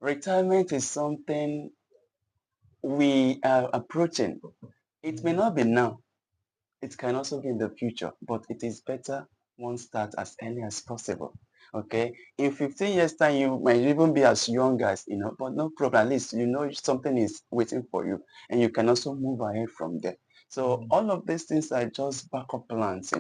retirement is something we are approaching. It may not be now. It can also be in the future, but it is better one start as early as possible. Okay, in 15 years time you might even be as young as but no problem, at least you know something is waiting for you and you can also move ahead from there. So all of these things are just backup plans,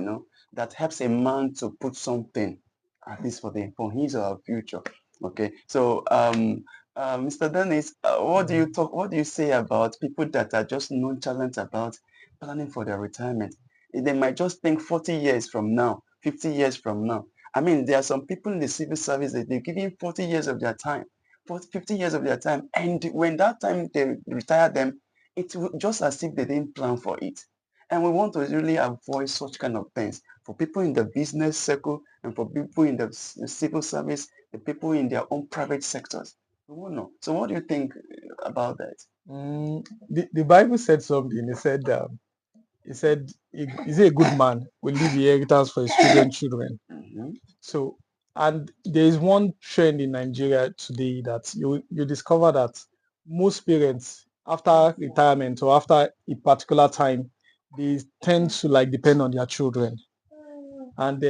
that helps a man to put something at least for his or her future. Okay, so Mr. Dennis, what do you say about people that are just nonchalant about planning for their retirement? They might just think 40 years from now, 50 years from now. I mean, there are some people in the civil service that they're giving 40 years of their time, 40, 50 years of their time. And when that time they retire them, it's just as if they didn't plan for it. And we want to really avoid such kind of things for people in the business circle and for people in the civil service, the people in their own private sectors. We won't know. So what do you think about that? The Bible said something. It said, is he a good man will leave the inheritance for his children's children. Mm-hmm. So, and there is one trend in Nigeria today that you discover that most parents after retirement or after a particular time, they tend to like depend on their children. And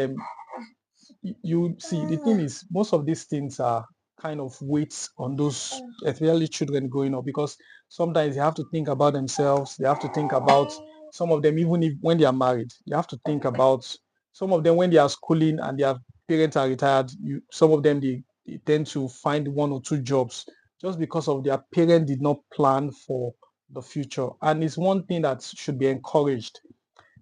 you see, the thing is, most of these things are kind of weights on those, especially children growing up, because sometimes they have to think about themselves. They have to think about some of them, even if when they are married, you have to think about some of them when they are schooling and their parents are retired. Some of them they tend to find one or two jobs just because of their parent did not plan for the future. And it's one thing that should be encouraged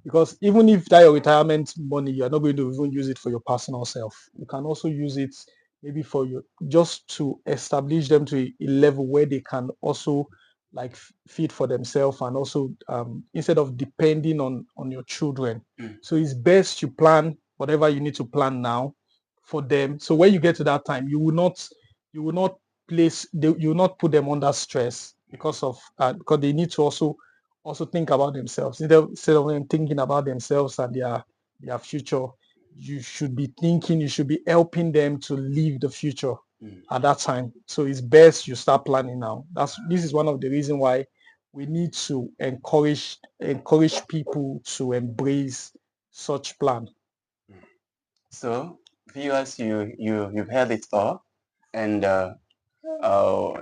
because even if that your retirement money, you're not going to even use it for your personal self. You can also use it maybe for you just to establish them to a level where they can also like feed for themselves and also instead of depending on your children. Mm. So it's best you plan whatever you need to plan now for them. So when you get to that time, you will not you will not put them under stress because they need to also think about themselves instead of them thinking about themselves and their future. You should be helping them to live the future Mm. at that time. So it's best you start planning now. This is one of the reasons why we need to encourage people to embrace such plan. So, viewers, you've heard it all, and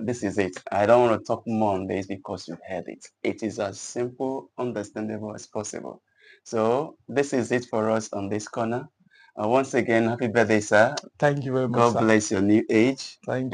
this is it. I don't want to talk more on this because you've heard it. It is as simple, understandable as possible. So, this is it for us on this corner. Once again, happy birthday, sir. Thank you very much, God sir. bless your new age. Thank